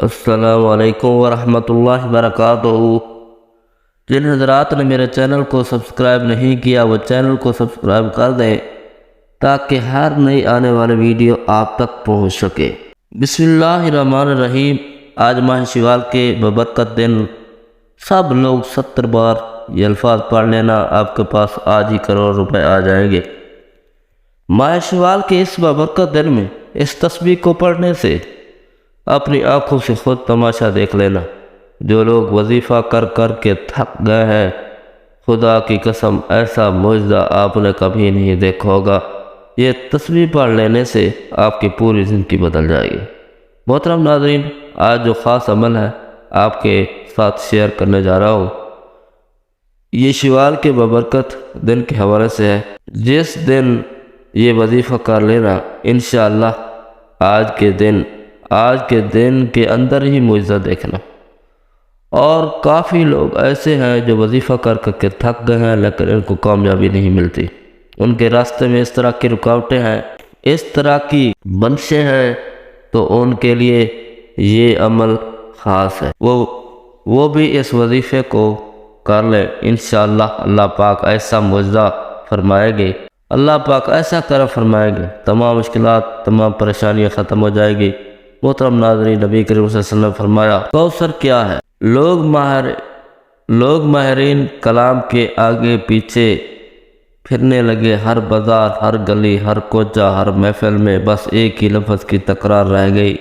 السلام علیکم ورحمۃ اللہ وبرکاتہ۔ جن حضرات نے میرے چینل کو سبسکرائب نہیں کیا وہ چینل کو سبسکرائب کر دیں تاکہ ہر نئی آنے والی ویڈیو آپ تک پہنچ سکے۔ بسم اللہ الرحمن الرحیم۔ آج ماہ شوال کے ببرکت دن سب لوگ 70 بار یہ الفاظ پڑھ لینا، آپ کے پاس آج ہی کروڑ روپے آ جائیں گے۔ ماہ شوال کے اس ببرکت دن میں اس تسبیح کو پڑھنے سے اپنی آنکھوں سے خود تماشا دیکھ لینا۔ جو لوگ وظیفہ کر کر کے تھک گئے ہیں، خدا کی قسم ایسا معجزہ آپ نے کبھی نہیں دیکھا ہوگا۔ یہ تسبیح پڑھ لینے سے آپ کی پوری زندگی بدل جائے گی۔ محترم ناظرین، آج جو خاص عمل ہے آپ کے ساتھ شیئر کرنے جا رہا ہوں، یہ شوال کے ببرکت دن کے حوالے سے ہے۔ جس دن یہ وظیفہ کر لینا، انشاءاللہ آج کے دن کے اندر ہی معجزہ دیکھنا۔ اور کافی لوگ ایسے ہیں جو وظیفہ کر کے تھک گئے ہیں لیکن ان کو کامیابی نہیں ملتی۔ ان کے راستے میں اس طرح کی رکاوٹیں ہیں، اس طرح کی بندشیں ہیں، تو ان کے لیے یہ عمل خاص ہے۔ وہ بھی اس وظیفے کو کر لیں، انشاءاللہ اللہ پاک ایسا معجزہ فرمائے گے، اللہ پاک ایسا کرم فرمائے گے، تمام مشکلات، تمام پریشانیاں ختم ہو جائے گی۔ محترم ناظرین، نبی کریم صلی اللہ علیہ وسلم نے فرمایا، کوثر کیا ہے؟ لوگ ماہرین کلام کے آگے پیچھے پھرنے لگے، ہر بازار، ہر گلی، ہر کوچہ، ہر محفل میں بس ایک ہی لفظ کی تکرار رہ گئی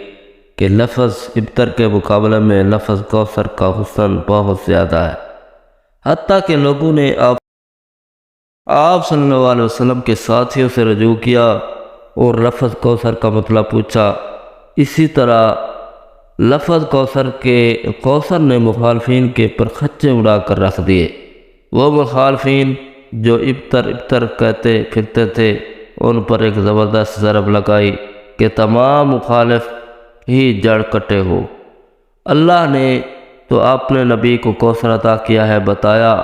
کہ لفظ ابتر کے مقابلے میں لفظ کوثر کا حسن بہت زیادہ ہے۔ حتیٰ کہ لوگوں نے آپ صلی اللہ علیہ وسلم کے ساتھیوں سے رجوع کیا اور لفظ کوثر کا مطلب پوچھا۔ اسی طرح لفظ کوثر نے مخالفین کے پرخچے اڑا کر رکھ دیے۔ وہ مخالفین جو ابتر کہتے پھرتے تھے، ان پر ایک زبردست ضرب لگائی کہ تمام مخالف ہی جڑ کٹے ہو۔ اللہ نے تو اپنے نبی کو کوثر عطا کیا ہے، بتایا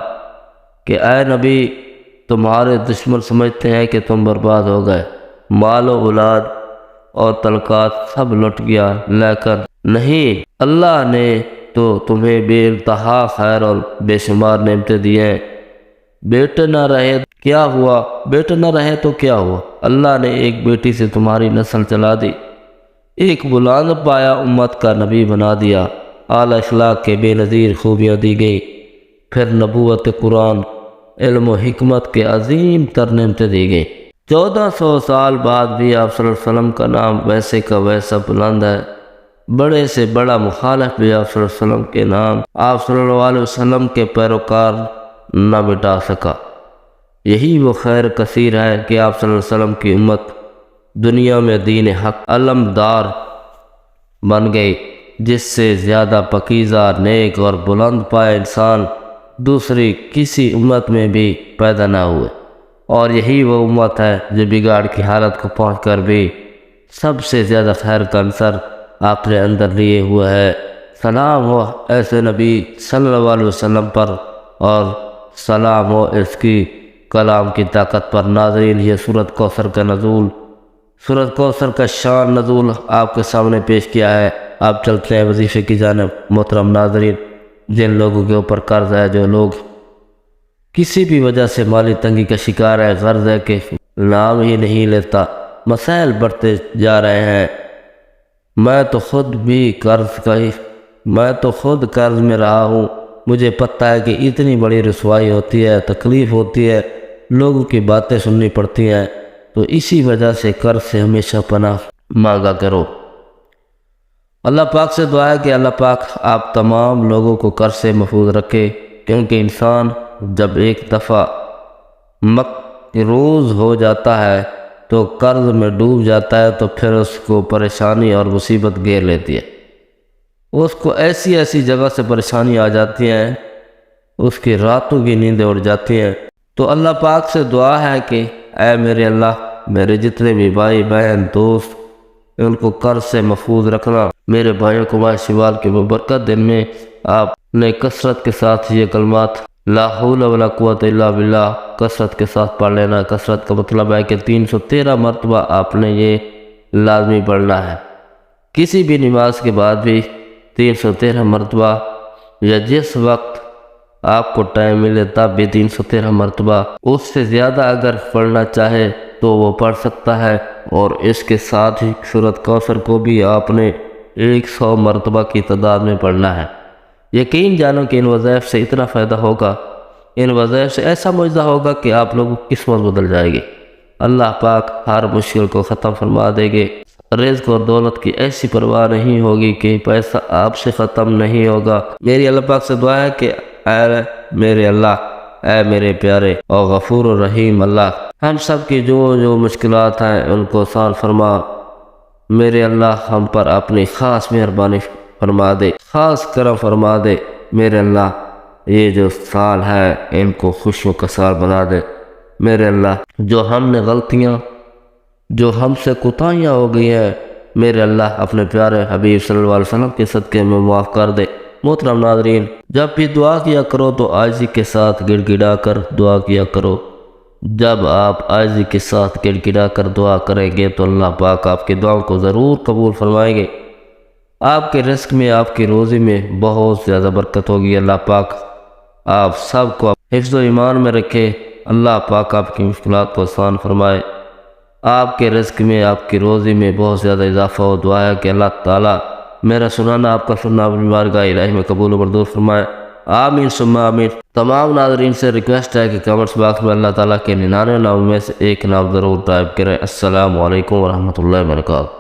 کہ اے نبی، تمہارے دشمن سمجھتے ہیں کہ تم برباد ہو گئے، مال و اولاد اور تلقات سب لٹ گیا، لیکن نہیں، اللہ نے تو تمہیں بے انتہا خیر اور بے شمار نعمتیں دی ہیں۔ بیٹے نہ رہے تو کیا ہوا؟ اللہ نے ایک بیٹی سے تمہاری نسل چلا دی، ایک بلند پایا امت کا نبی بنا دیا، اعلی اخلاق کے بے نظیر خوبیاں دی گئی، پھر نبوت، قرآن، علم و حکمت کے عظیم تر نعمتیں دی گئی۔ 1400 سال بعد بھی آپ صلی اللہ علیہ وسلم کا نام ویسے کا ویسا بلند ہے۔ بڑے سے بڑا مخالف بھی آپ صلی اللہ علیہ وسلم کے نام، آپ صلی اللہ علیہ وسلم کے پیروکار نہ مٹا سکا۔ یہی وہ خیر کثیر ہے کہ آپ صلی اللہ علیہ وسلم کی امت دنیا میں دین حق علمدار بن گئی، جس سے زیادہ پاکیزہ، نیک اور بلند پائے انسان دوسری کسی امت میں بھی پیدا نہ ہوئے۔ اور یہی وہ امت ہے جو بگاڑ کی حالت کو پہنچ کر بھی سب سے زیادہ خیر کا عنصر اپنے اندر لیے ہوئے ہے۔ سلام ہو ایسے نبی صلی اللہ علیہ وسلم پر، اور سلام ہو اس کی کلام کی طاقت پر۔ ناظرین، یہ سورۃ کوثر کا شان نزول آپ کے سامنے پیش کیا ہے۔ آپ چلتے ہیں وظیفے کی جانب۔ محترم ناظرین، جن لوگوں کے اوپر قرض ہے، جو لوگ کسی بھی وجہ سے مالی تنگی کا شکار ہے، غرض ہے کہ نام ہی نہیں لیتا، مسائل بڑھتے جا رہے ہیں، میں تو خود قرض میں رہا ہوں، مجھے پتہ ہے کہ اتنی بڑی رسوائی ہوتی ہے، تکلیف ہوتی ہے، لوگوں کی باتیں سننی پڑتی ہیں، تو اسی وجہ سے قرض سے ہمیشہ پناہ مانگا کرو۔ اللہ پاک سے دعا ہے کہ اللہ پاک آپ تمام لوگوں کو قرض سے محفوظ رکھے، کیونکہ انسان جب ایک دفعہ مقروض ہو جاتا ہے تو قرض میں ڈوب جاتا ہے، تو پھر اس کو پریشانی اور مصیبت گھیر لیتی ہے، اس کو ایسی جگہ سے پریشانی آ جاتی ہیں، اس کی راتوں کی نیندیں اڑ جاتی ہیں۔ تو اللہ پاک سے دعا ہے کہ اے میرے اللہ، میرے جتنے بھی بھائی بہن دوست، ان کو قرض سے محفوظ رکھنا۔ میرے بھائیوں کو ماہ شوال کے مبارک دن میں آپ نے کثرت کے ساتھ یہ کلمات لا حول ولا قوت الا باللہ کثرت کے ساتھ پڑھ لینا۔ کثرت کا مطلب ہے کہ 313 مرتبہ آپ نے یہ لازمی پڑھنا ہے۔ کسی بھی نماز کے بعد بھی 313 مرتبہ، یا جس وقت آپ کو ٹائم ملے تب بھی 313 مرتبہ، اس سے زیادہ اگر پڑھنا چاہے تو وہ پڑھ سکتا ہے۔ اور اس کے ساتھ ہی سورۃ کوثر کو بھی آپ نے 100 مرتبہ کی تعداد میں پڑھنا ہے۔ یقین جانو کہ ان وظائف سے اتنا فائدہ ہوگا، ان وظائف سے ایسا معجزہ ہوگا کہ آپ لوگوں کی قسمت بدل جائے گی۔ اللہ پاک ہر مشکل کو ختم فرما دے گے۔ رزق اور دولت کی ایسی پرواہ نہیں ہوگی کہ پیسہ آپ سے ختم نہیں ہوگا۔ میری اللہ پاک سے دعا ہے کہ اے میرے اللہ، اے میرے پیارے اور غفور و رحیم اللہ، ہم سب کی جو مشکلات ہیں ان کو آسان فرما۔ میرے اللہ ہم پر اپنی خاص مہربانی فرما دے، خاص کرم فرما دے۔ میرے اللہ یہ جو سال ہے ان کو خوشیوں کا سال بنا دے۔ میرے اللہ جو ہم نے غلطیاں، جو ہم سے کوتاہیاں ہو گئی ہیں، میرے اللہ اپنے پیارے حبیب صلی اللہ علیہ وسلم کے صدقے میں معاف کر دے۔ محترم ناظرین، جب بھی دعا کیا کرو تو عاجزی کے ساتھ گڑ گڑا کر دعا کیا کرو۔ جب آپ عاجزی کے ساتھ گڑ گڑا کر دعا کریں گے تو اللہ پاک آپ کی دعاؤں کو ضرور قبول فرمائیں گے۔ آپ کے رزق میں، آپ کی روزی میں بہت زیادہ برکت ہوگی۔ اللہ پاک آپ سب کو حفظ و ایمان میں رکھے۔ اللہ پاک آپ کی مشکلات کو آسان فرمائے۔ آپ کے رزق میں، آپ کی روزی میں بہت زیادہ اضافہ ہو۔ دعا ہے کہ اللہ تعالیٰ میرا سنانا، آپ کا سننا اپنی بارگاہ الہی میں قبول و مردود فرمائے۔ آمین ثم آمین۔ تمام ناظرین سے ریکویسٹ ہے کہ کمنٹس باکس میں اللہ تعالیٰ کے 99 نام میں سے ایک نام ضرور ٹائپ کریں۔ السلام علیکم ورحمۃ اللہ وبرکاتہ۔